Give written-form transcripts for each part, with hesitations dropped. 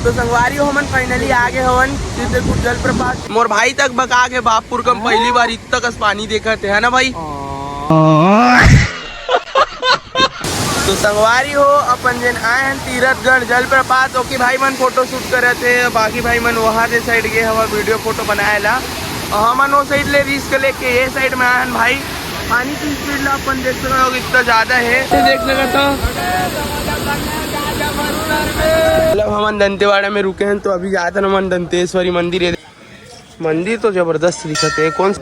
तो संगवारी हो हमन फाइनली आगे हवन चित्रकूट जलप्रपात। मोर भाई तक बका के बापपुर कम पहली बार इतना कस पानी देखा थे, है ना भाई। तो संगवारी हो अपन जन आए हैं तीरथगढ़ जलप्रपात। ओके भाई मन फोटो शूट करे थे, बाकी भाई मन वहाँ से साइड गए हवा वीडियो फोटो बनाए ला। हमन वो साइड ले रिस्क लेके ये साइड में आए भाई। पानी की स्पीड ला अपन देख सकते हो इतना ज्यादा है, देख लगा था। मतलब हम दंतेवाड़ा में रुके हैं तो अभी जाते हैं हम दंतेश्वरी मंदिर है। मंदिर तो जबरदस्त दिखते है। कौन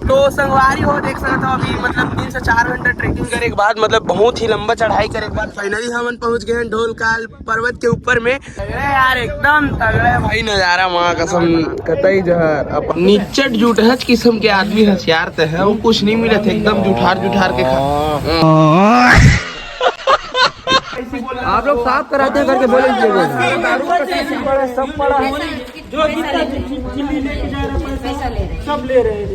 तो संगवारी हो देख सकते हो अभी मतलब 3 से 4 घंटा ट्रेकिंग करे के बाद मतलब बहुत ही लंबा चढ़ाई करे के बाद फाइनली हम पहुंच गए हैं ढोलकाल पर्वत के ऊपर में। यार एकदम तगड़ा भाई नजारा, माँ कसम कतई जहर। अब नीचट जुटहच किस्म के आदमी हथियार तो है, वो कुछ नहीं मिले थे, एकदम जुठार जुठार के खा। आप लोग साफ कराते हैं करके बोले सब पड़ा जो सब ले रहे हैं।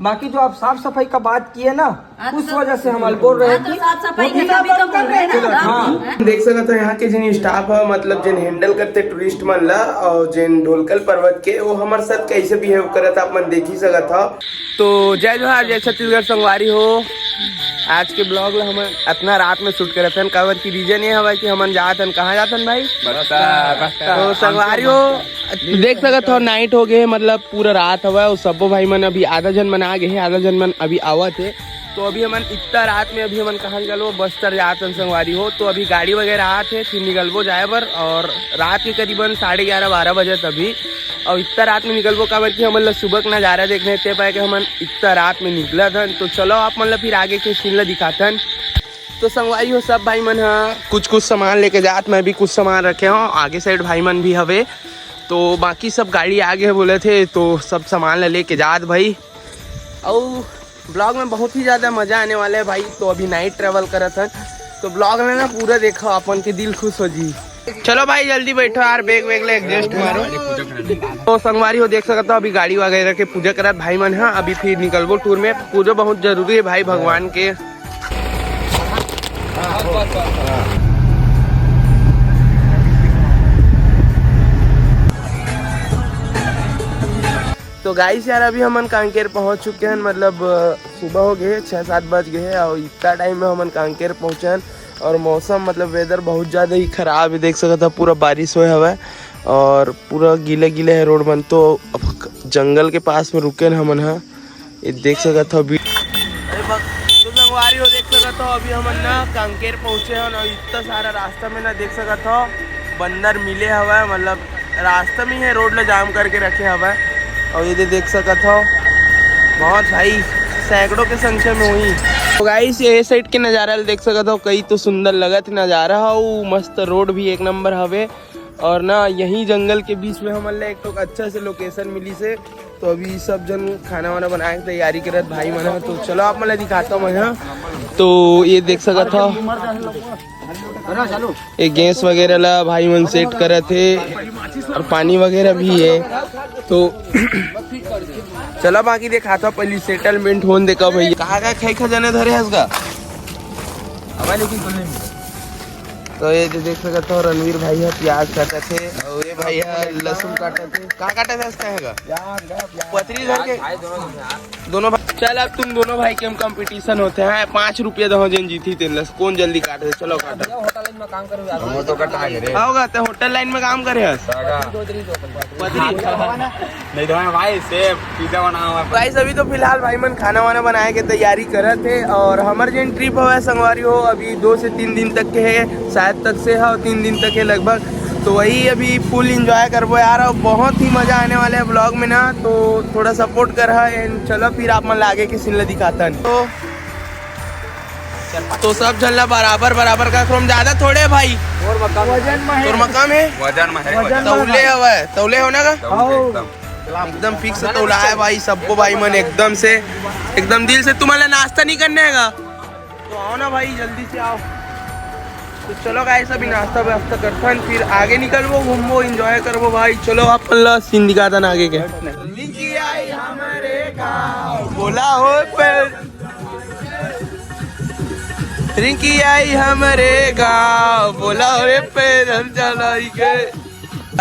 बाकी जो आप साफ सफाई का बात किए ना, उस वजह से हम बोल रहे हैं कि साफ सफाई के तभी तो बोल रहे हैं ना। हाँ देख सकते हो यहाँ के जिन स्टाफ है मतलब जिन हैंडल करते टूरिस्ट मन ला और जिन ढोलकल पर्वत के वो हमारे साथ कैसे बिहेव करे था अपन देख ही सकत हो। तो जय जोहार, जय छत्तीसगढ़ संगवारी हो। आज के ब्लॉग ला हम इतना रात में शूट करे थे, काबर की रीजन ये हवा कि हम जातन कहाँ जातन भाई तो संगवारी हो देख सकत हो नाइट हो गए मतलब पूरा रात हवा। और सब भाई मन अभी आधा जन मन आ गए हैं, आधा जन मन अभी आवत है। तो अभी हमन इतना रात में अभी हमन कहाँ निकलो बस्तर जातन संगवारी हो। तो अभी गाड़ी वगैरह आते है फिर निकलबो जाए बर और रात के करीबन 11:30-12 बजे तभी। और इतना रात में निकलबो काबर की हमन सुबह का नजारा देखने ते पाए कि हमन इतना रात में निकला था। तो चलो आप मतलब फिर आगे के सीन ला दिखाथन। तो संगवारी हो सब भाई मन कुछ सामान लेके जात, मैं भी कुछ सामान रखे हूँ, आगे साइड भाई मन भी हवे। तो बाकी सब गाड़ी आगे बोले थे तो सब सामान लेके जात भाई। और ब्लॉग में बहुत ही ज़्यादा मज़ा आने वाला है भाई। तो अभी नाइट ट्रेवल करत है तो ब्लॉग में ना पूरा देखो अपन के दिल खुश हो जी। चलो भाई जल्दी बैठो यार, बैग वैग ले एडजस्ट मारो। तो संगवारी हो देख सकते हो अभी गाड़ी वगैरह के पूजा करत भाई मन है। अभी फिर निकलबो टूर में, पूजा बहुत जरूरी है भाई भगवान के। तो गाइस यार अभी हमन कांकेर पहुंच चुके हैं, मतलब सुबह हो गए 6-7 बज गए और इतना टाइम में हमन कांकेर पहुंचे। और मौसम मतलब वेदर बहुत ज़्यादा ही ख़राब है, देख सकते हो पूरा बारिश हुए हवा और पूरा गीले गीले है रोड बन। तो जंगल के पास में रुके हमन है, ये देख सकते हो अभी। तो संगवारी हो देख सकते हो अभी हमन ना कांकेर पहुँचे हैं और इतना सारा रास्ता में ना देख सकते हो बंदर मिले हवा, मतलब रास्ता में है रोड ला जाम करके रखे हवा। और ये देख सकत हो बहुत भाई सैकड़ों के संख्या में हुई। तो गाइस ये साइड के नज़ारा देख सकत हो, कई तो सुंदर लगत नज़ारा हो, मस्त रोड भी एक नंबर हवे। और ना यही जंगल के बीच में हमारे एक तो अच्छा से लोकेशन मिली से। तो अभी सब जन खाना वाना बनाए की तैयारी करत भाई मन। तो चलो आप मतलब दिखाता हूँ मैं। तो ये देख सकत हो ये गैस वगैरह ला भाई मन सेट करे थे और पानी वगैरह भी है। तो चलो बाकी दिखाता हूँ, पहले सेटलमेंट होने देखा भैया कहाँ खाई खजाने धरे है इसका। लेकिन तो ये देख सकते हो रणवीर भाई है प्याज काटे थे और ये भाई है लहसुन काटे थे। कहाँ काटे थे इसका है पतरी धर के दोनों भाई। चल अब तुम दोनों भाई के हम कंपटीशन होते हैं, 5 रुपये दो जिन जीती तेन कौन जल्दी काटे। चलो काटो होगा तो होटल लाइन में काम करे गाइस। अभी तो फिलहाल भाई मन खाना वाना बनाए के तैयारी करे थे और हमारे जो ट्रिप हुआ संगवारी हो अभी 2 से 3 दिन तक के है, शायद तक से है और 3 दिन तक है लगभग। तो वही अभी फुल इंजॉय करबो यार और बहुत ही मजा आने वाला है ब्लॉग में ना। तो थोड़ा सपोर्ट कर रहा है। चलो फिर आप मन आगे के सीन दिखाता है। तो सब झल्ला बराबर बराबर का क्रोम ज्यादा थोड़े भाई और मकाम है तौले हवा है, तौले होना का एकदम फिक्स तौला है भाई सबको भाई मन एकदम से एकदम दिल से। तुम्हारा नाश्ता नहीं करने का तो आओ ना भाई जल्दी से आओ। तो चलो गाइस अभी नाश्ता वास्ता करते हैं फिर आगे निकलबो घूमबो एंजॉय करबो भाई। चलो आप सीन दिखाता ना आगे के बोला हो रिंकी आई हमारे गाँव बोला रे पैदल चलाई के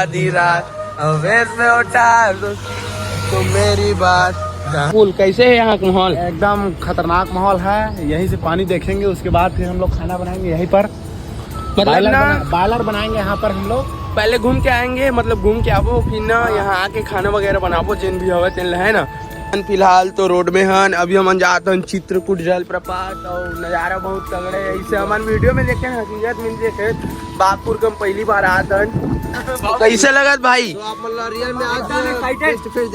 आधी रात अवेश में उठा तो मेरी बात। फूल कैसे है यहाँ का माहौल? एकदम खतरनाक माहौल है। यहीं से पानी देखेंगे, उसके बाद फिर हम लोग खाना बनाएंगे यहीं पर। मतलब ना बॉयलर बनाएंगे यहाँ पर हम लोग। पहले घूम के आएंगे, मतलब घूम के आवो, फिर ना यहाँ आके खाना वगैरह बनाबो जिन भी हवे तेन है ना। फिलहाल तो रोड में हन, अभी हम जाते हैं चित्रकूट जलप्रपात और नज़ारा बहुत तगड़े है। इसे हमारे वीडियो में देखे ना, हकीकत में देखे बागपुर का पहली बार आते हैं। कैसे लगत भाई? तो आप मतलब रियल में आज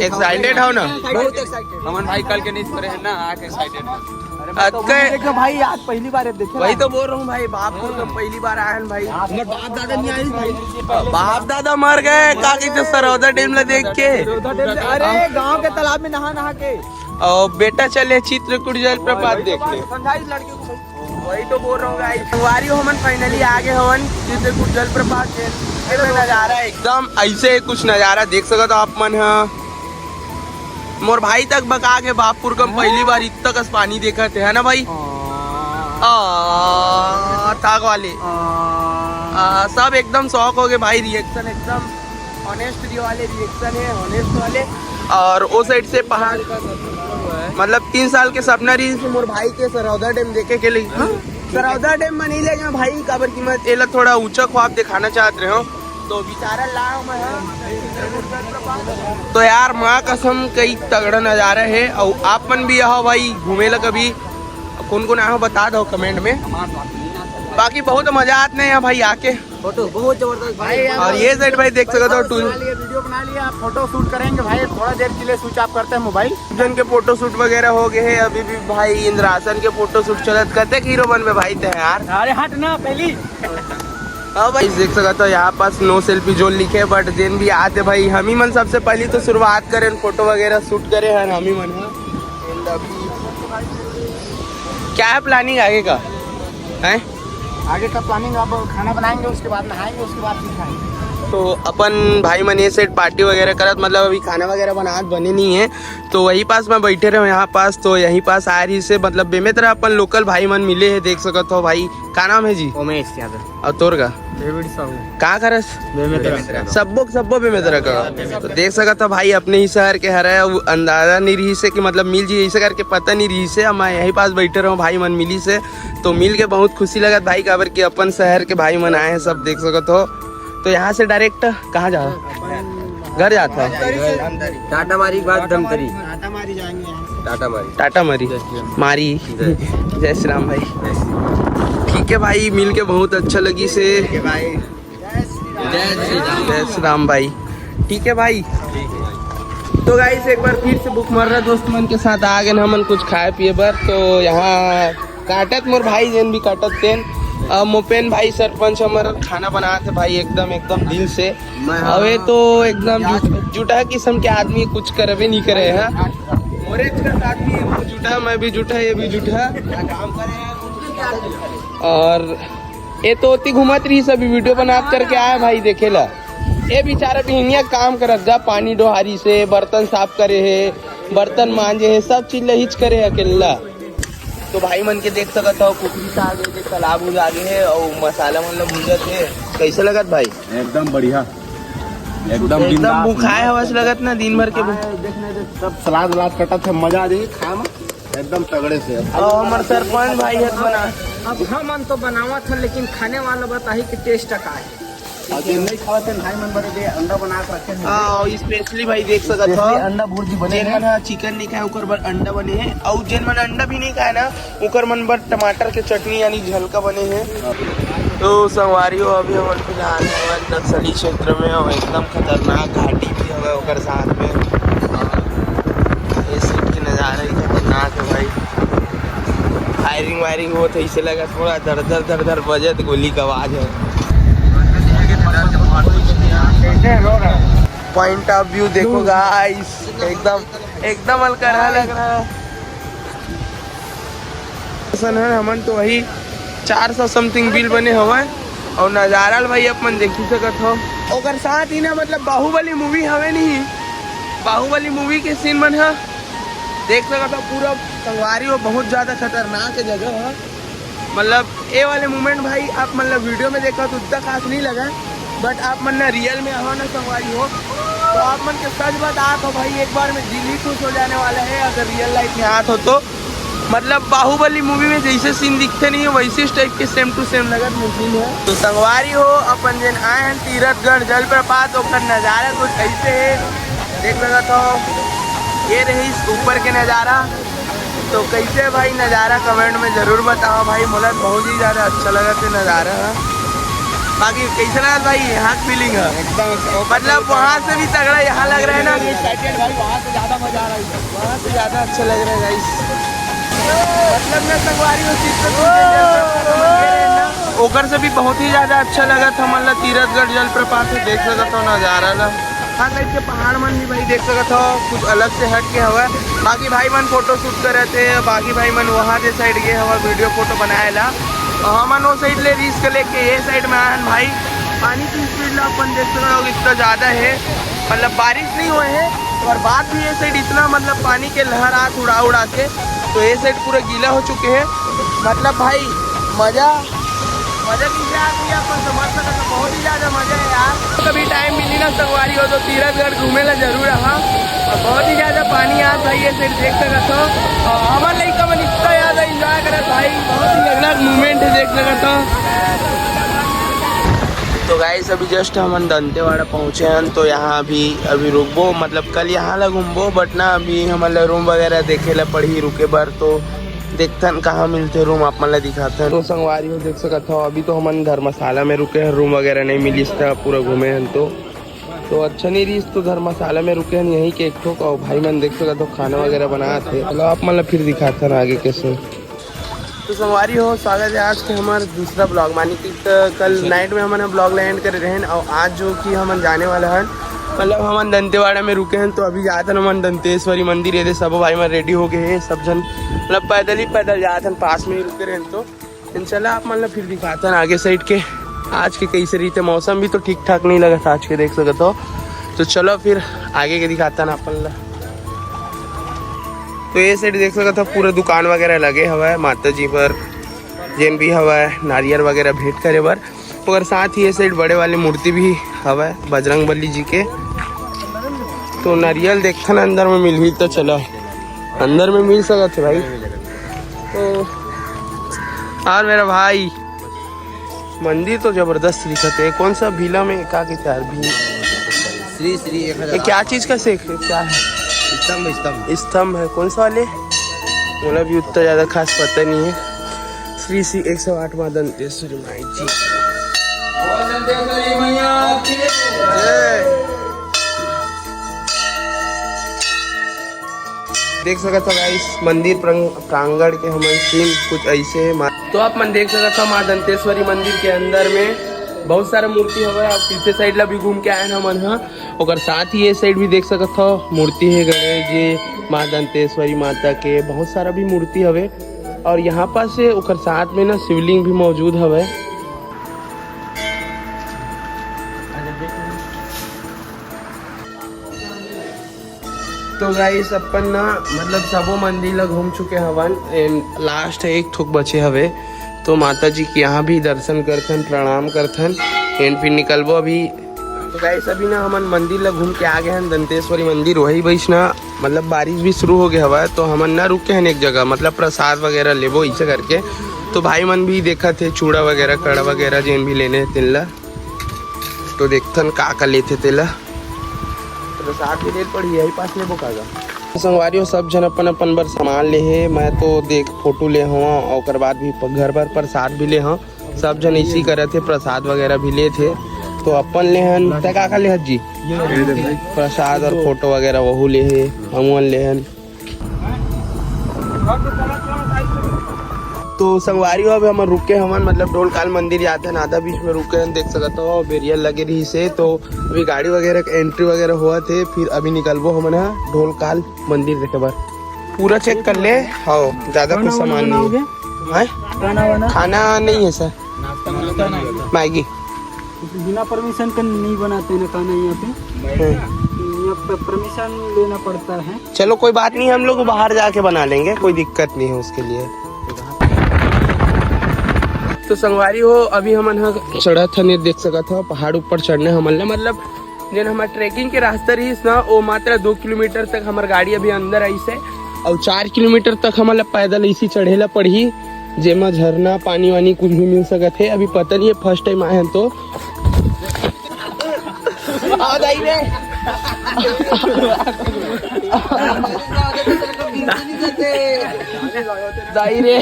एक्साइटेड हो ना? बहुत एक्साइटेड। अमन भाई कल के नहीं है ना, आके एक्साइटेड अक्के भाई आज पहली बार देखे। वही तो बोल रहा हूँ भाई, बागपुर का पहली बार आए हैं भाई। बाप दादा नहीं आई भाई। बाप दादा मर गए काकी तो सरौदा डैम ला देख के। अरे गांव के तालाब में नहा के और बेटा चले चित्रकूट जलप्रपात देखने। समझाई लड़के को। वही तो बोल रहा हूँ गाइस, संगवारी हमन फाइनली आगे हवन चित्रकूट जलप्रपात के नजारा एकदम ऐसे कुछ नजारा देख सकते हो आप मन। मोर भाई तक बका के बागपुर का पहली बार इतना कस पानी देखा थे है ना भाई? ताक वाले सब एकदम शौक हो गए भाई। रिएक्शन एकदम ऑनेस्ट वाले रिएक्शन है, ऑनेस्ट वाले। और वो साइड से पहाड़ मतलब 3 साल के सपना रही से मोर भाई के सरौदा डैम देखे के लिए। सरौदा डैम में नहीं लेगा भाई, काबर कीमत एला थोड़ा ऊंचा ख्वाब दिखाना चाहते हो तो बेचारा लाओ मैं। तो यार माँ कसम कई तगड़ा नजारा है। और आप मन भी आओ भाई घूमे ला कभी, कौन कौन आओ बता दो कमेंट में। बाकी बहुत मजा आते हैं भाई आके, फोटो बहुत जबरदस्त भाई। और ये साइड भाई देख सकते हो टूल वीडियो बना लिया, फोटो शूट करेंगे भाई। थोड़ा देर के लिए स्विच ऑफ करते हैं मोबाइल। जन के फोटो शूट वगैरह हो गए हैं। अभी भी भाई इंद्रासन के फोटो शूट चलत करते हीरो बन में भाई थे यार। अरे हट ना पहली। हाँ भाई देख सकते हो यहाँ पास नो सेल्फी जोन लिखे, बट जिन भी आते भाई हम ही मन सबसे पहले तो शुरुआत करें, फोटो वगैरह शूट करें हैं हम ही मन। क्या है प्लानिंग आगे का है? आगे का प्लानिंग अब खाना बनाएंगे, उसके बाद नहाएंगे, उसके बाद फिर खाएंगे। तो अपन भाई मन ये सेट पार्टी वगैरह करत, मतलब अभी खाना वगैरह बनात बने नहीं है तो वही पास मैं बैठे रहे यहाँ पास। तो यहीं पास आ रही से मतलब बेमे तरह अपन लोकल भाई मन मिले है, देख सकते हो भाई। का नाम है जी? उमेश यादव। और तोर का? डेविड साहू। का करस? सबो बेमे तरह का। तो देख सकते हो भाई अपने ही शहर के हरे, अंदाजा नहीं रही से कि मतलब मिल जी ऐसे करके पता नहीं रही से। मैं यहीं पास बैठे रहा भाई मन मिली से, तो मिल के बहुत खुशी लगत भाई, काबर कि अपन शहर के भाई मन आए हैं सब, देख सकते हो। तो यहाँ से डायरेक्ट कहाँ जा घर जाता है? टाटा मारी के बाद धमतरी। टाटा मारी जाएंगे यहाँ से। टाटा मारी मारी। जय श्री राम भाई। ठीक है भाई, मिल के बहुत अच्छा लगी से भाई। जय श्री राम भाई। ठीक है भाई। तो गाइस एक बार फिर से भूख मर रहा दोस्त मन के साथ आ गए हमन कुछ खाए पिए बर। तो यहाँ काटत मोर भाई जेन भी काटत तेन मोपेन भाई सरपंच हमारा खाना बनाते भाई एकदम दिल से। अवे तो एकदम जुटा किस्म के आदमी, कुछ करवे नहीं करे है। मोरे आदमी वो जुटा, मैं भी जुटा, ये भी जुटा। और ये तो होती घुमत रही सभी वीडियो बना करके आया भाई देखेला। ये बेचारा बिहनिया काम करत जा, पानी डोहारी से बर्तन साफ करे है, बर्तन मांजे है, सब चीज लहिच करे है अकेला। तो भाई मन के देख सकते हो कुकरी से आगे तालाब उज आगे है और मसाला मतलब भूजत है। कैसे लगत भाई? एकदम बढ़िया, एकदम भूखाए हवस लगत ना दिन भर के। देखने सब सलाद वलाद कटा था, मजा आ जाएगी खाए में एकदम तगड़े से। और हमारे सरपंच भाई है बना। अब हम तो बनावा था, लेकिन खाने वाला बताही कि टेस्ट का है। नहीं खाते भाई मन बड़े दे अंडा बना के रखे हैं। और स्पेशली भाई देख सकते हो अंडा भुर्जी बने जेन मन चिकन नहीं खाए उकर बर अंडा बने हैं, और जेन मन अंडा भी नहीं खाए ना उकर मन बर टमाटर के चटनी यानी झलका बने हैं। तो संगवारियों अभी हम फिलहाल नक्सली क्षेत्र में और एकदम खतरनाक घाटी भी है उकर साथ में। ये सीट के नज़ारा ही खतरनाक है भाई। फायरिंग वायरिंग हो तो इसे लगा थोड़ा धर धर बजत गोली का आवाज़ है। पॉइंट ऑफ व्यू देखो गाइस, एकदम अलकरहा लग रहा है। हमन तो वही 400 समथिंग बिल बने हवे और नजारा भाई अपन देखी सकत हो। और साथ ही ना मतलब बाहुबली मूवी हवे नहीं, बाहुबली मूवी के सीन मन है देख सकत हो। पूरा संगवारी हो बहुत ज्यादा खतरनाक जगह है। मतलब ये वाले मोमेंट भाई आप मतलब वीडियो में देखा तो उतना खास नहीं लगा, बट आप मन रियल में हो ना संगवारी हो तो आप मन के सच बात आत हो भाई, एक बार में दिल ही खुश हो जाने वाला है अगर रियल लाइफ में आत हो तो। मतलब बाहुबली मूवी में जैसे सीन दिखते नहीं है वैसे टाइप के सेम टू सेम लगत सीन है। तो संगवारी हो अपन जन आए हैं तीरथगढ़ जलप्रपात और नज़ारा कुछ ऐसे है, देख लगा तो ये रही ऊपर के नज़ारा। तो कैसे भाई नज़ारा कमेंट में ज़रूर बताओ भाई, मुझे बहुत ही ज़्यादा अच्छा लगा था नज़ारा। बाकी कैसे लगा भाई यहाँ की फीलिंग है एकदम, मतलब वहाँ से भी तगड़ा यहाँ लग रहा है ना भाई, वहाँ से ज़्यादा मजा आ रहा है, वहाँ से ज़्यादा अच्छा लग रहा है गाइस। मतलब मैं संगवारी ओकर से भी बहुत ही ज़्यादा अच्छा लगा था, मतलब तीरथगढ़ जलप्रपात से देख सका था नज़ारा ला। हाँ टाइप के पहाड़ मन भी भाई देख सका था, कुछ अलग से हट के हवा। बाकी भाई मन फोटो शूट कर रहे थे, बाकी भाई मन वहाँ से साइड गए हवा वीडियो फोटो बनाए ला, और हम वो साइड ले रिस्क लेके ये साइड में आए भाई। पानी की स्पीड ला अपन देख सकते हो इतना ज़्यादा है, मतलब बारिश नहीं हुए है और बात भी ये साइड इतना मतलब पानी के लहर आत उड़ा उड़ा के, तो ये साइड पूरा गीला हो चुके हैं। मतलब भाई मज़ा कीजिए आती है, अपन समझ सकते हैं बहुत ही ज़्यादा मज़ा है यार। कभी टाइम मिली ना संगवारी हो तो तीरथगढ़ घूमे ला जरूर हाँ, और बहुत ही ज़्यादा पानी आता है ये साइड देख सकते हो। हमारे लड़का मन इतना ज़्यादा इंजॉय करे भाई, बहुत ही अलग मूवमेंट है देख सकते हो। तो गाइस अभी जस्ट हम दंतेवाड़ा पहुँचे हैं, तो यहाँ अभी रुकबो, मतलब कल यहाँ ला घूमबो, बट ना अभी हमारे रूम वगैरह देखे ला पड़ी रुके बार, तो देखतन कहाँ मिलते रूम आप मतलब दिखाते हैं। तो संगवारी हो देख सकते हो अभी तो हम धर्मशाला में रुके हैं, रूम वगैरह नहीं मिली था, पूरा घूमे हैं तो अच्छा नहीं रही, तो धर्मशाला में रुके हैं यहीं के एक ठोक, और भाई मन देख सकते हो खाना वगैरह बनाए थे, चलो आप मतलब फिर दिखाते हैं आगे कैसे। तो संगवारी हो स्वागत है आज के हमारे दूसरा ब्लॉग, मानी कि कल नाइट में हमने ब्लॉग लैंड करे रहे हैं, और आज जो कि हम जाने वाला है मतलब हम दंतेवाड़ा में रुके हैं। तो अभी जाते हम दंतेश्वरी मंदिर ये सब भाई मैं रेडी हो गए हैं सब जन, मतलब पैदल जाते हैं, पास में ही रुके रहे हैं। तो इंशाल्लाह आप मतलब फिर दिखाते हैं आगे साइड के आज के कैसे रीते, मौसम भी तो ठीक ठाक नहीं लगा था आज के देख सकते हो, तो चलो फिर आगे के दिखाता ना अपन ला। तो ये साइड देख सकते हो पूरा दुकान वगैरह लगे हुआ है माता जी पर जैन भी हवा है, नारियल वगैरह भेंट करे बर, और साथ ही ये साइड बड़े वाली मूर्ति भी हवा है बजरंग बली जी के। तो नारियल देखा ना अंदर में मिल ही, तो चलो अंदर में मिल सकते भाई। तो और मेरा भाई मंदिर तो जबरदस्त दिखते है, कौन सा भीला में का के चार भी श्री ये क्या चीज का शेख है, क्या है स्तंभ है, कौन सा वाले मतलब भी उतना ज्यादा खास पता नहीं है। श्री 108 माँ दंतेश्वरी माई जी देख सकते हो गाइस मंदिर प्रांगण के हमारे सीन कुछ ऐसे है। तो आप मन देख सकते हो माँ दंतेश्वरी मंदिर के अंदर में बहुत सारा मूर्ति हवा है, पीछे साइड ला भी घूम के आए हमन हाँ, और साथ ही ये साइड भी देख सकते हो मूर्ति है गणेश जी माँ दंतेश्वरी माता के, बहुत सारा भी मूर्ति हवे, और यहाँ पास से उकर साथ में ना शिवलिंग भी मौजूद हवे। तो गाइस अपन ना मतलब सबो मंदिर ला घूम चुके हवन, लास्ट है एक ठोक बचे हवे, तो माता जी के यहाँ भी दर्शन करथन प्रणाम करथन एंड फिर निकलबो अभी। तो गाइस अभी ना हमन मंदिर ला घूम के आ गए हैं दंतेश्वरी मंदिर, वही बीच ना मतलब बारिश भी शुरू हो गया हवा, तो हमन ना रुके हैं एक जगह मतलब प्रसाद वगैरह लेबो ऐसे करके। तो भाई मन भी देखा थे चूड़ा वगैरह कड़ा वगैरह जिन भी लेने तिल्ला, तो देखथन का लेते तेला प्रसाद भी ले पड़ी यही पास लेबो कागा। संगवारी सब जन अपन अपन बर सामान ले है, मैं तो देख फोटो ले हूँ और बाद भी घर पर प्रसाद भी ले हूँ, सब जन इसी करे थे प्रसाद वगैरह भी ले थे। तो अपन ले हन का ले जी प्रसाद और फोटो वगैरह वहू ले है, हम ले हन। तो संगवारी हो हम रुके हमन मतलब ढोलकाल मंदिर जाते हैं, आधा बीच में रुके हैं देख सकते हो, बेरियल लगे रही से, तो अभी गाड़ी वगैरह एंट्री वगैरह हुआ थे, फिर अभी निकलबो हमन ढोलकाल मंदिर देखे बार पूरा चेक कर ले। हाँ ज्यादा कुछ सामान नहीं है, खाना नहीं है सर, मैगी बिना परमिशन का नहीं बनाते ना खाना यहाँ पे, यहाँ पे परमिशन लेना पड़ता है। चलो कोई बात नहीं, हम लोग बाहर जाके बना लेंगे, कोई दिक्कत नहीं है उसके लिए। तो संगवारी हो अभी हमन ह चढ़त हन, देख सकत हो पहाड़ ऊपर चढ़ने हमन ला, मतलब जन हमार ट्रैकिंग के रास्ता रहीस ना वो मात्र 2 किलोमीटर तक हमार गाड़ी अभी अंदर आई से, और 4 किलोमीटर तक हमन ला पैदल इसी चढ़ेला पड़ही, जेमा झरना पानी वानी कुछ भी मिल सकत है। अभी पता नहीं है, फर्स्ट टाइम आए हैं तो आओ दाई रे दाई रे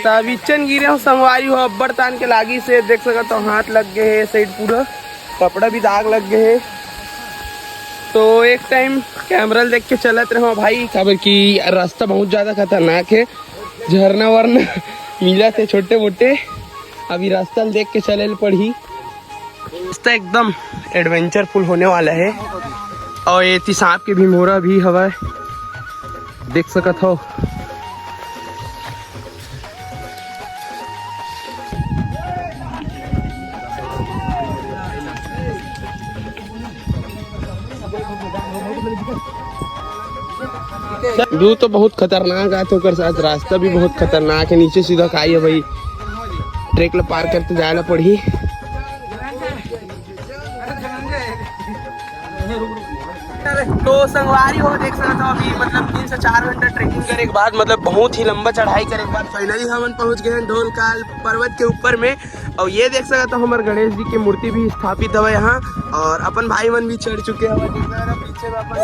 तबिचन गिरे हो संगवारी हो अब्बर तान के लागी से, देख सकत हो हाथ लग गए है, साइड पूरा कपड़ा भी दाग लग गए है। तो एक टाइम कैमरा देख के चलत रहो भाई, खबर की रास्ता बहुत ज्यादा खतरनाक है, झरना वरना मिला थे छोटे मोटे, अभी रास्ता देख के चले पड़ी। रास्ता एकदम एडवेंचरफुल होने वाला है, और ये सांप के भी मोरा भी हवा देख सकत हो। व्यू तो बहुत खतरनाक है, तो कर साथ रास्ता भी बहुत खतरनाक है, नीचे सीधा खाई है भाई, ट्रैक ला पार करते जाना पड़ी। तो संगवारी हो देख सकते हो अभी मतलब 3 से 4 घंटा ट्रैकिंग करे के बाद, मतलब बहुत ही लंबा चढ़ाई करे के बाद फाइनली हम पहुंच गए हैं ढोलकाल पर्वत के ऊपर में। और ये देख सकते हो हमारे गणेश जी की मूर्ति भी स्थापित है यहाँ, और अपन भाई मन भी चढ़ चुके हैं पीछे में अपन,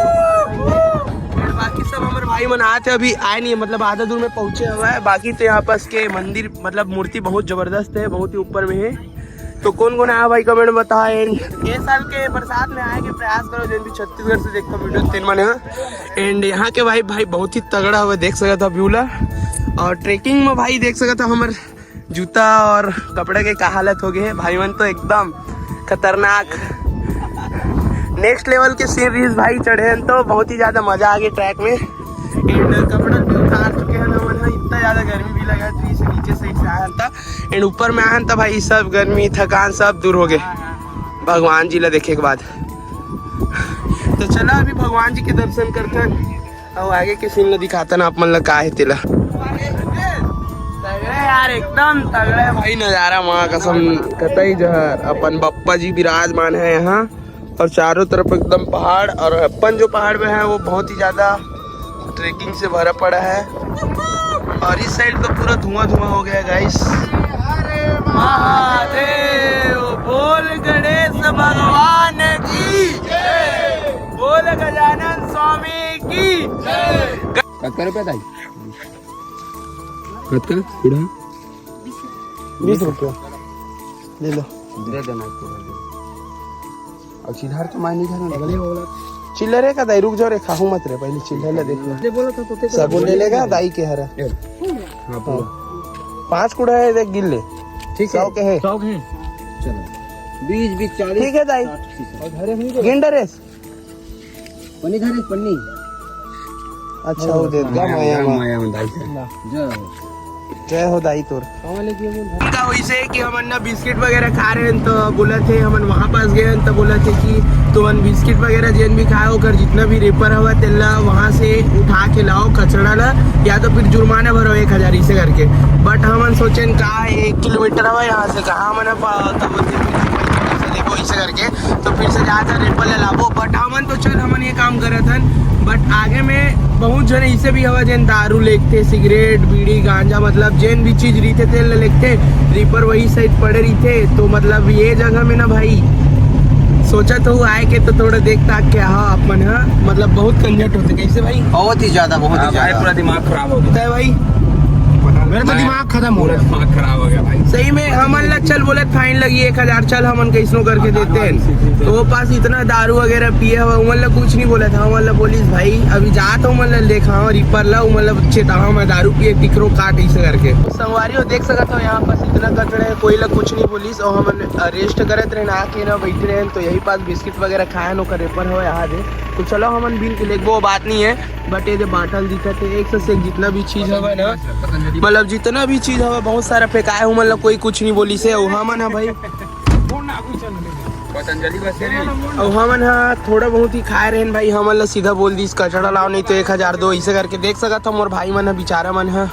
बाकी सब हमारे भाई मन आए थे अभी आए नहीं, मतलब आधा दूर में पहुंचे हुआ है। बाकी तो यहाँ पास के मंदिर मतलब मूर्ति बहुत जबरदस्त है, बहुत ही ऊपर में है। तो कौन कौन आया भाई कमेंट बताए। ये साल के बरसात में आए के प्रयास करो, जिन भी छत्तीसगढ़ से देखता वीडियो 3 मन है। एंड यहाँ के भाई बहुत ही तगड़ा हुआ देख सकता था व्यूला। और ट्रेकिंग में भाई देख सकता था हमारे जूता और कपड़े के का हालत हो गए है भाई मन, तो एकदम खतरनाक नेक्स्ट लेवल के सीरीज भाई चढ़े हैं, तो बहुत ही ज्यादा मजा आ गया ट्रैक में। एंड कपड़ा भी उतार चुके हैं हम, इतना ज्यादा गर्मी भी लगा थी, से नीचे साइड से आया था एंड ऊपर में आया था भाई, सब गर्मी थकान सब दूर हो गए भगवान जी ला देखे के बाद। तो चला अभी भगवान जी के दर्शन करते हैं और आगे के सीन ला दिखाता ना आप मन ला का है तिला। तगड़े यार एकदम तगड़े भाई नजारा, माँ कसम कतई जहर। अपन बप्पा जी विराजमान है यहाँ, और चारों तरफ एकदम पहाड़, और अपन जो पहाड़ में है वो बहुत ही ज्यादा ट्रेकिंग से भरा पड़ा है, और इस साइड तो पूरा धुआं धुआं हो गया गाइस। महादेव बोल गणेश भगवान की जय, बोल गजानन स्वामी की जय। कितना रुपया दाई? कितना? 20 रुपया ले लो, दे देना। और चिल्हर तो मायने घर चिल्लरे का दाई, रुक जाओ रे, खाहू मत रे, पहले चिल्लर ले देख लो। बोला था तो सब ले लेगा दाई के हरा। हां 5 कुड़ा है, देख गिन ले। ठीक है, 100 के है, 100 है। चलो 20 40 ठीक है दाई। और घरे नहीं गिंडरेस पन्नी घरे पन्नी। अच्छा वो दे दा माया में दाई से जय हो दाई तोर। वैसे कि हम ना बिस्किट वगैरह खा रहे हैं, तो बोला थे हम वहाँ पास गए तो बोला थे कि तुम बिस्किट वगैरह जिन भी खाए होकर जितना भी रेपर हुआ तेला वहाँ से उठा के लाओ कचरा ला, या तो फिर जुर्माना भरो 1000 इसे करके। बट हम सोचे कहा 1 किलोमीटर हुआ यहाँ से, कहा मैंने देखो इसे करके, तो फिर से जाकर रेपर ले लाओ। बट हमन तो चल हमन ये काम करे थे, बट आगे में बहुत जने इसे भी हवा जैन दारू लेते, सिगरेट बीड़ी गांजा, मतलब जैन भी चीज रहते तेल लेते, रिपर वही साइड पड़े रहते। तो मतलब ये जगह में ना भाई सोचा तो आए के तो थोड़ा देखता क्या अपन है, मतलब बहुत कंजट होते कैसे भाई, बहुत ही ज्यादा पूरा दिमाग खराब हो गया है भाई, मेरा तो दिमाग खत्म हो रहा है, दिमाग खराब हो गया भाई सही में। हमन ला चल बोले फाइन लगी 1000, चल हमन कैसनो करके देते हैं। तो वो पास इतना दारू वगैरह पिए हुआ, उमन ला कुछ नहीं बोला था। उमन ला बोलिस भाई अभी जात हो, उमन ला देखा रिपर ला, उमन ला चेता मैं दारू पिए तिकरो काट ऐसे करके। संगवारी हो देख सकता हो यहाँ पास इतना कचरा है, कोई ला कुछ नहीं बोलिस, और हमन रेस्ट करते रहे ना के ना बैठे रहे, तो यही पास बिस्किट वगैरह खाए नो रेपर हो यहाँ दे। तो चलो हमन बिल के ले, वो बात नहीं है, बट ये बाटल दिखते है एक से जितना भी चीज है ना, मतलब जितना भी चीज है बहुत सारा फेंकाए हो, मतलब कोई कुछ नहीं बोली से। हमन है भाई और हमन हाँ थोड़ा बहुत ही खाए रहे भाई, हमन ला सीधा बोल दी कचड़ा लाओ नहीं तो 1000 दो, इसे करके देख सकता था मोर भाई मन है बेचारा मन है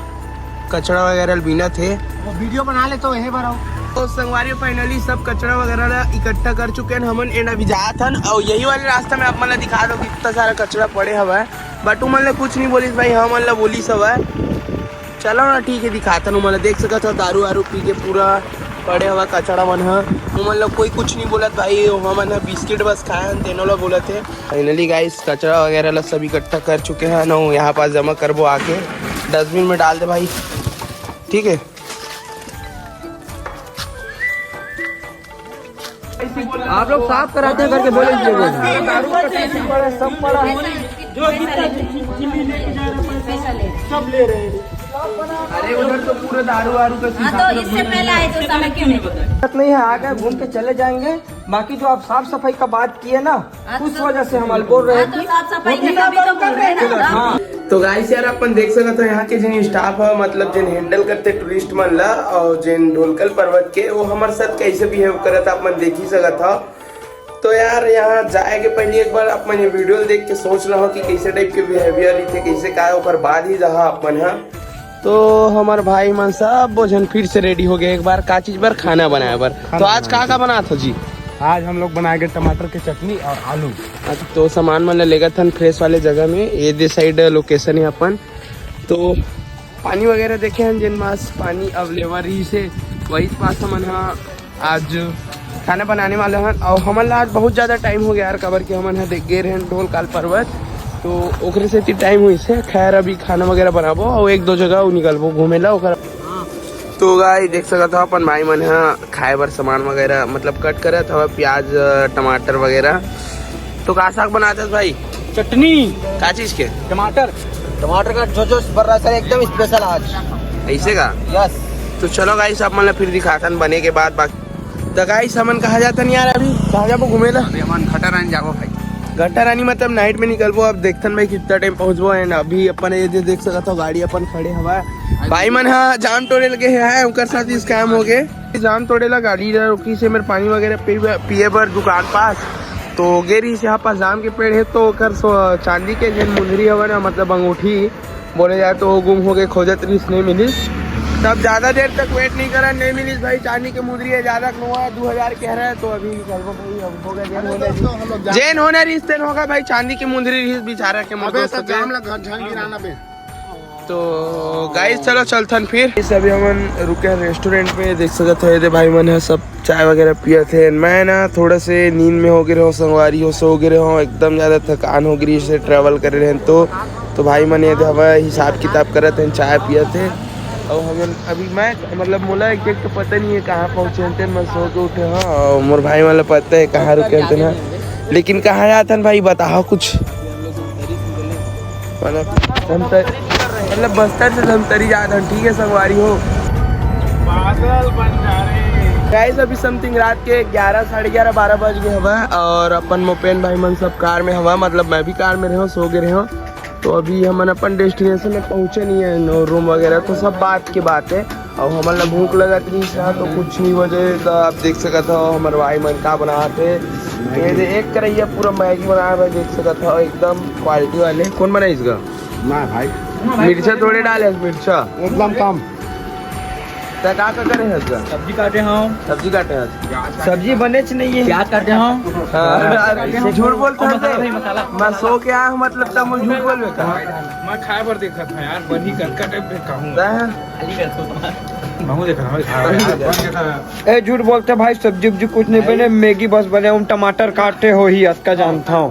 कचरा वगैरह बीना थे। वो वीडियो बना ले तो यही बनाओ। तो संगवारी फाइनली सब कचरा वगैरह इकट्ठा कर चुके हैं हमन एंड अभी जात हन और यही वाले रास्ता में आप मतलब दिखा दो कि इतना सारा कचरा पड़े हवा है बट वो मतलब कुछ नहीं बोली भाई हम मतलब बोली सब है चलो ना ठीक है दिखाता हूँ मतलब देख सकता था दारू वारू पी के पूरा पड़े हुआ कचरा मन है मतलब कोई कुछ नहीं बोला भाई हम मन बिस्किट बस खाए हैं तेनों लोग बोले थे। फाइनली गाइस कचरा वगैरह सब इकट्ठा कर चुके हैं ना यहाँ पास जमा करबो आके डस्टबिन में डाल दे भाई ठीक है। आप लोग साफ कराते हैं करके बोले सब पड़ा जो सब ले रहे हैं। अरे उधर तो पूरा दारू वारू का तो इससे पहले आए तो समय क्यों नहीं बताया? नहीं है आ गए घूम के चले जाएंगे। बाकी जो आप साफ सफाई का बात किए ना उस वजह से हम बोल रहे तो साफ सफाई के तभी तो बोल रहे हैं ना। हाँ तो गाइस यार अपन देख सकते हो यहाँ के जिन स्टाफ है मतलब जिन हैंडल करते टूरिस्ट मन ला और जिन ढोलकल पर्वत के वो हमारे साथ कैसे बिहेव करत अपन देख ही सकत हो। तो यार यहाँ जाए के पहले एक बार अपन ये वीडियो देख के सोच रहा कि कैसे टाइप के बिहेवियर थे कैसे का ऊपर बाद ही जहाँ अपन है। तो हमारे भाई मन सब भोजन फिर से रेडी हो गए एक बार का चीज पर खाना बनाया पर तो आज का बना था जी? आज हम लोग बनाएंगे टमाटर की चटनी और आलू। तो सामान मतलब लेगा था फ्रेश वाले जगह में ये दे साइड लोकेशन है अपन। तो पानी वगैरह देखे हैं जिन मास पानी अवेलेबल ही से वही पास हम आज खाना बनाने वाले हैं और हमारा आज बहुत ज़्यादा टाइम हो गया यार कबर के हम देख गए हैं ढोलकाल पर्वत तो ओकरे से इतनी टाइम हुई से खैर अभी खाना वगैरह बनाबो और एक दो जगह निकलबो घूमे ला ओकर। तो गाइस देख सकता था अपन माई मन खाए बर सामान वगैरह मतलब कट करे था प्याज टमाटर वगैरह। तो का साग बनाते भाई? चटनी का चीज के? टमाटर का जो बन रहा है एकदम स्पेशल आज ऐसे का? यस। तो चलो गाइस आप मतलब फिर दिखाता बने के बाद बाकी तो गाइस हमन कहा जाता नहीं यार अभी कहाँ जाबो घूमे ला? हम घटारानी जाबो भाई। घटारानी मतलब नाइट में निकलबो अब देखतन भाई कितना टाइम पहुंचबो एंड अभी अपन ये देख सकता हो गाड़ी अपन खड़े हवा भाई मन हाँ जाम तोड़े लगे है उनके साथ ही स्कैम हो गए जाम तोड़े ला गाड़ी रोकी से मेरे पानी वगैरह पिए बर दुकान पास तो गेरी से यहाँ पास जाम के पेड़ है तो चांदी के जिन मुंदरी हवा ना मतलब अंगूठी बोले जाए तो गुम हो गए खोजत रही नहीं मिली तब ज्यादा देर तक वेट नहीं करा नहीं मिली भाई चांदी की मुंदरी है ज्यादा 2000 कह रहा है तो अभी जैन होना रिश्ते होगा भाई चांदी की मुंदरी बेचारा के तो गाइस चलो चलथन फिर इस अभी हम रुके हैं रेस्टोरेंट पे देख सकते थे भाई मन है सब चाय वगैरह पिए थे मैं ना थोड़ा से नींद में हो गए रहो संगवारी हो सो गए रहो एकदम ज्यादा थकान हो गई से ट्रैवल कर रहे हैं तो भाई मन ये हिसाब किताब करे थे चाय पिए थे और हम अभी मैं मतलब मोला एक तो पता नहीं है कहाँ पहुँचे थे मैं सो के उठे हाँ और मोर भाई मतलब पता है कहाँ रुके थे ना लेकिन कहाँ जाते भाई बताओ कुछ मतलब बस्तर से धमतरी जाता ठीक है संगवारी हो बादल बन जा रहे गाइस अभी समथिंग रात के 11 साढ़े 11 12 बज गए हवा और अपन मोपेन भाई मन सब कार में हवा मतलब मैं भी कार में रहा सो गए रहा तो अभी हम अपन डेस्टिनेशन में पहुंचे नहीं है रूम वगैरह तो सब बात की बात है और हमारा भूख लगा थी तो कुछ नहीं वजह तो आप देख सकते हो हमारे भाई मन का बनाते एक करैया पूरा मैगी बनाया भाई देख सकते हो एकदम क्वालिटी वाले कौन बनाए इसका? मैं भाई मिर्चा थोड़े डाले मिर्चा एकदम कम क्या करे है इसका? सब्जी काटे हाँ सब्जी काटे हैं सब्जी बने नहीं है प्याज काटे हाँ झूठ बोलते हैं मैं सो के आया हूँ मतलब तब मैं झूठ बोल मैं खाए पर देखा था यार बनी करका टाइप देखा हूँ ए झूठ बोलते भाई सब्जी उब्जी कुछ नहीं बने मैगी बस बने हम टमाटर काटे हो ही का जानता हूँ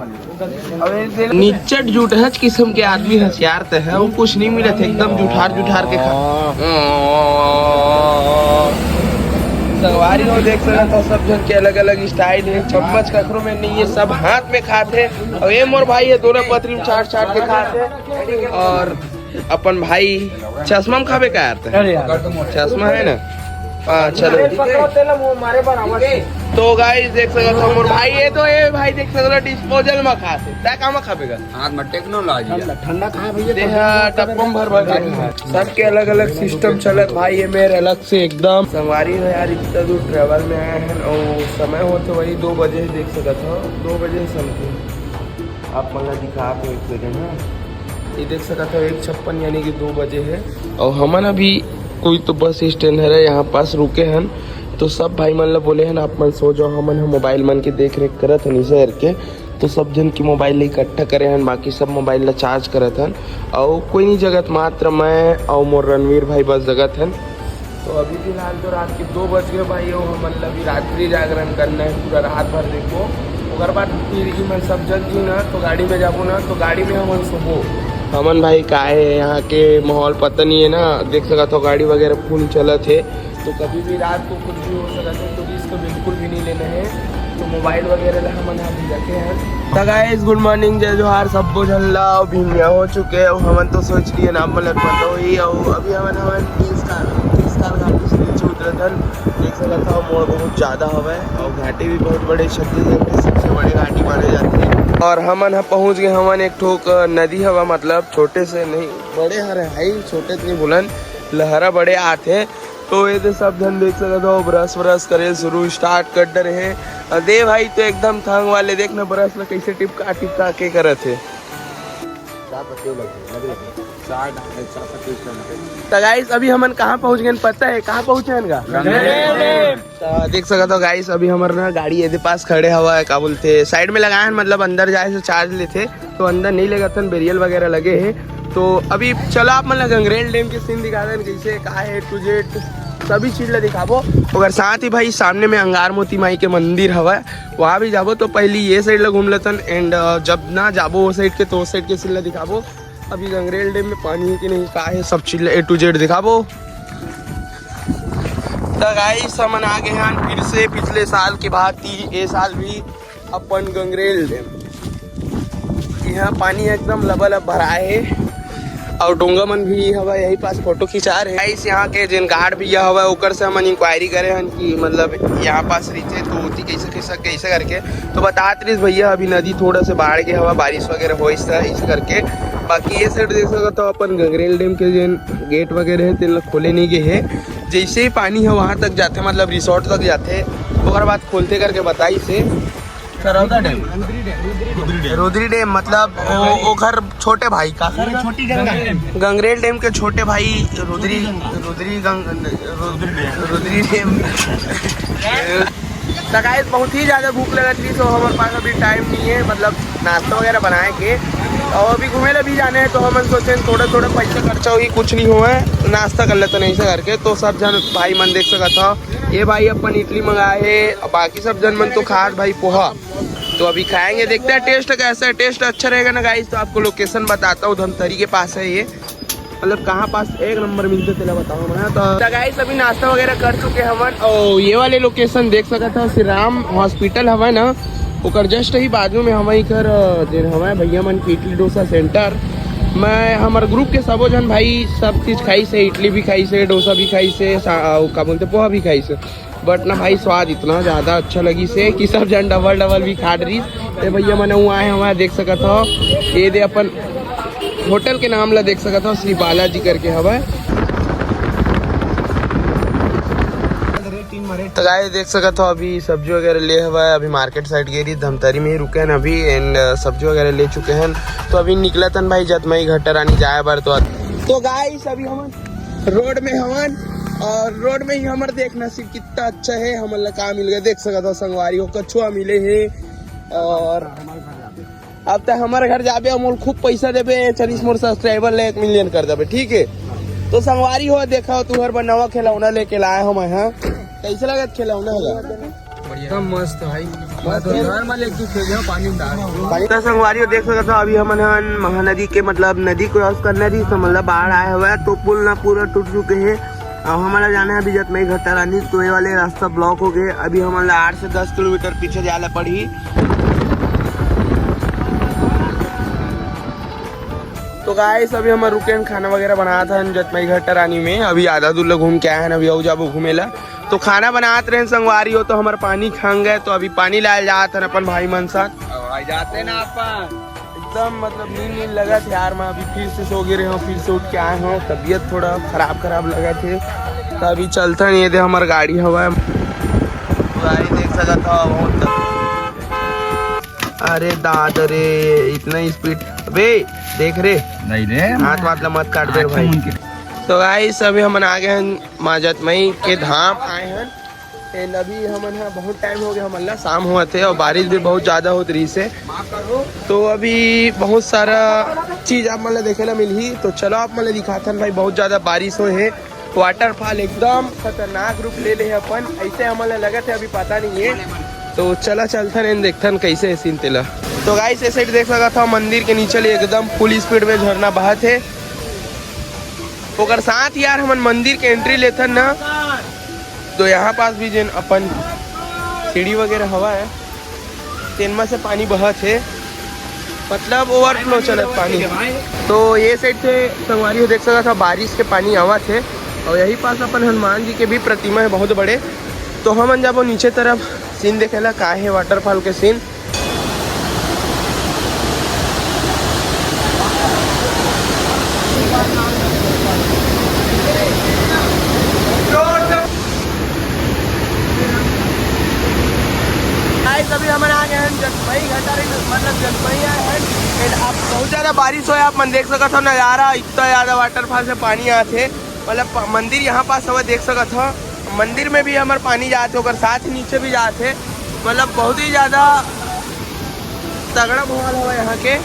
निचट जुटहज किस्म के आदमी होशियार तो है वो कुछ नहीं मिले थे एकदम जुठार के सवारी हो देख सकते हो सब जन के अलग अलग स्टाइल है चम्मच कखरों में नहीं है सब हाथ में खाते और ये मोर भाई है दोनों पथरी में चाट के खाते और अपन भाई चश्मा में खावे का चश्मा है ना चलो तो गाइस देख सकते हो मोर भाई ये तो ये भाई देख सकते हो डिस्पोजल में खाते क्या काम खावेगा हाथ में टेक्नोलॉजी ठंडा खाए भैया देहा टप्पम भर सबके अलग अलग सिस्टम चलत भाई ये मेरे अलग से एकदम संगवारी है यार इतना दूर ट्रेवल में आए हैं और समय हो तो वही 2 बजे देख सकते हो 2 बजे समथिंग आप मतलब दिखा तो एक सेकेंड है ये देख सका था 1:56 यानी कि 2 बजे है। और हमन अभी कोई तो बस स्टैंड है यहाँ पास रुके हैं, तो सब भाई मन ला बोले हैं आप मन सो जाओ, हमन मोबाइल मन के देख रेख करत हन इसे करके। तो सब जन की मोबाइल इकट्ठा करे हैं, बाकी सब मोबाइल ला चार्ज करत हन। और कोई नहीं जगत, मात्र मैं और मोर रणवीर भाई बस जगत हन। तो अभी फिलहाल तो रात के 2 बज गए भाई। और हमन ला भी रात्रि जागरण करना है पूरा रात भर। देखो अगर बात फिर मैं सब जन जी ना तो गाड़ी में जाबो ना तो गाड़ी में हमन सोबो। हमन भाई का है यहाँ के माहौल पता नहीं है ना, देख सका तो गाड़ी वगैरह फुल चला थे, तो कभी भी रात को कुछ भी हो सकता है, तो रिस्क बिल्कुल भी नहीं लेना है। तो मोबाइल वगैरह हमन अभी रखे हैं। तो गाइस गुड मॉर्निंग, जय जोहार, सब कुछ हल्ला और भिंडिया हो चुके हैं। हमन तो सोच लिए ना मतलब पता ही। और अभी हमन 30 कार घाटी से नीचे उतरे थे। देख सका था मोड़ बहुत ज़्यादा हवा है और घाटी भी बहुत बड़े, छत्तीसगढ़ के सबसे बड़े घाटी माने जाते हैं। और हमन पहुँच गए हमन एक ठोक नदी हवा, मतलब छोटे से नहीं बड़े हरे भाई, छोटे नहीं बुलंद लहरा बड़े आते। तो ये तो सब धन देख सकते हो, ब्रश करे शुरू स्टार्ट कर रहे दे भाई। तो एकदम थंग वाले देखना ब्रश में कैसे टिपका के करे थे। तो गाइस अभी हमन कहाँ पहुँच गए पता है? कहाँ पहुँचे हैं तो देख सकते हो गाइस, अभी हमारे ना गाड़ी ये पास खड़े हवा है, क्या बोलते साइड में लगाए हैं, मतलब अंदर जाए से चार्ज लेते तो अंदर नहीं लगा था, बेरियल वगैरह लगे हैं। तो अभी चलो आप मतलब गंगरेल डैम के सीन दिखा दें, कैसे कहा है टू जेड सभी चीज ला दिखाबो। अगर साथ ही भाई सामने में अंगार मोती माई के मंदिर हवा वहाँ भी जाबो। तो पहले ये साइड ला घूम लेतन एंड जब ना जाबो वो साइड के तो उस साइड के सीन ला दिखाबो। अभी गंगरेल डैम में पानी है कि नहीं कहा है, सब चीज ए टू जेड दिखाबो। तो गाइस हमन आ गए हैं फिर से पिछले साल के बाद ये साल भी अपन गंगरेल डैम। यहाँ पानी एकदम लबालब भरा है और डोंगा मन भी हवा, यही पास फोटो खिंचा रहे हैं। यहाँ के जिन गार्ड भैया हवा ओकर से हमन इंक्वायरी करे हैं कि मतलब यहाँ पास रहते तो होती कैसे करके। तो बताते रही भैया अभी नदी थोड़ा से बाढ़ के हवा, बारिश वगैरह हो इस करके। बाकी ये साइड देख सकते हो अपन गंगरेल डैम के जिन गेट वगैरह है तेल खोले नहीं गए हैं। जैसे ही पानी है वहाँ तक जाते मतलब रिसोर्ट तक जाते, और बात खोलते करके बताई से रुद्री डैम मतलब वो घर छोटे भाई का छोटी गंगरेल डैम के छोटे भाई रुद्री डैम। गाइस बहुत ही ज़्यादा भूख लगा थी, तो हमारे पास अभी टाइम नहीं है मतलब नाश्ता वगैरह बनाए के, और अभी घूमे भी जाने हैं। तो हम सोचे थोड़ा पैसा खर्चा हुई, कुछ नहीं हुआ है, नाश्ता कर लेते नहीं से करके। तो सब जन भाई मन देख सका था, ये भाई अपन इडली मंगाए है, बाकी सब जन मन तो खास भाई पोहा। तो अभी खाएंगे, देखते हैं टेस्ट कैसा है। टेस्ट अच्छा रहेगा ना गाइस तो आपको लोकेशन बताता हूँ, धमतरी के पास है ये, मतलब कहाँ पास एक नंबर मिलते चला बताऊँ मैं। तो गाइस अभी नाश्ता वगैरह कर चुके हमन। और ये वाले लोकेशन देख सका था श्री राम हॉस्पिटल हवा ना, ओकर जस्ट ही बाजू में हमारे घर हमारे भैया मन की इडली डोसा सेंटर। मैं हमारे ग्रुप के सबो जन भाई सब चीज़ खाई से, इडली भी खाई से, डोसा भी खाई से, क्या बोलते पोहा भी खाई से। बट ना भाई स्वाद इतना ज़्यादा अच्छा लगी से कि सब जन डबल भी खा रही। तो भैया मैंने हुआ है हमारे देख सका था, ये दे अपन होटल के नाम ला देख सका था, श्री बालाजी करके हवा। तो गाइस देख सका था अभी सब्जी वगैरह ले हुआ है, अभी मार्केट साइड गई रही, धमतरी में ही रुके हैं अभी एंड सब्जी वगैरह ले चुके हैं। तो अभी निकला था भाई जतमई घटरानी जाए बार। तो गाइस अभी हम रोड में हवन और रोड में ही हमारे देखना सिर्फ कितना अच्छा है, हमारे काम मिल गया देख सका था, संगवारी हो कछुआ मिले है। और अब तक हमारे घर जाबे अमोल खूब पैसा देबे, 40 मोर सब्सक्राइबर ले 1 मिलियन कर देबे, ठीक है। तो संगवारी हो देखा तू हर बनवा खिलौना लेके लाए हम यहाँ, कैसे लगा खिलौना होगा मस्त भाई, तो संगवारी देख सकते हो अभी हम महानदी के मतलब नदी क्रॉस करना थी, तो मतलब बाढ़ आया हुआ है तो पुल ना पूरा टूट चुके हैं। अब हमारा जाना है अभी जतमई घटरानी, तो ये वाले रास्ता ब्लॉक हो गए। अभी हमारा 8 से 10 किलोमीटर पीछे जाना पड़ी। तो गाइस अभी हम रुके खाना वगैरह बनाया था जतमई घटरानी में, अभी आधा दूर घूम के आए हैं, अभी आओ जाबो घूमेला। तो खाना बनाते रहे संगवारी हो, तो हमारे पानी खांग गए, तो अभी पानी लाए जाते हैं अपन भाई मन साथ जाते ना अपन एकदम मतलब नींद लगा थे यार। मैं अभी फिर से सो गिरे हूँ, फिर से उठ के आए हूँ, तबीयत थोड़ा खराब लगा थे, तो अभी चलता नहीं थे हमारी गाड़ी हवा गाड़ी देख सका था बहुत। अरे दाद रे इतना स्पीड बे देख रे नहीं रे हाथ वाथ मत काट दे भाई। तो गाइस अभी हम आ गए हैं माजत मई के धाम आए हैं। एंड अभी हमन यहाँ बहुत टाइम हो गया, हमन ला शाम हुआ थे और बारिश भी बहुत ज़्यादा होत रही से, तो अभी बहुत सारा चीज़ आप मतलब देखे ला मिली। तो चलो आप मतलब दिखाते हैं भाई, बहुत ज़्यादा बारिश हो है, वाटरफॉल एकदम खतरनाक रूप ले ले है अपन, ऐसे हमें लगा थे अभी पता नहीं है। तो चला चलता नहीं देखता कैसे है सीन तेला। तो गाइस ऐसे देख सका था मंदिर के नीचे एकदम फुल स्पीड में झरना बहत है। ओकर साथ यार हमन मंदिर के एंट्री लेथन ना, तो यहाँ पास भी जिन अपन सीढ़ी वगैरह हवा है तेनमा से पानी बहत है, मतलब ओवरफ्लो चलत पानी। तो ये साइड से संगवारी हो देख सका था बारिश के पानी आवा थे। और यही पास अपन हनुमान जी के भी प्रतिमा है बहुत बड़े। तो हम जब वो नीचे तरफ सीन देखेला का है वाटरफॉल के सीन। अभी हम आ गए हैं जटमई घाटा, मतलब जटमई आए हैं। आप बहुत ज़्यादा बारिश हो, आप मन देख सकते हो नज़ारा, इतना ज़्यादा वाटरफॉल से पानी आते, मतलब मंदिर यहाँ पास हवा देख सकते हो। मंदिर में भी हमारे पानी जाते और साथ ही नीचे भी जाते, मतलब बहुत ही ज़्यादा तगड़ा माहौल हुआ यहाँ के।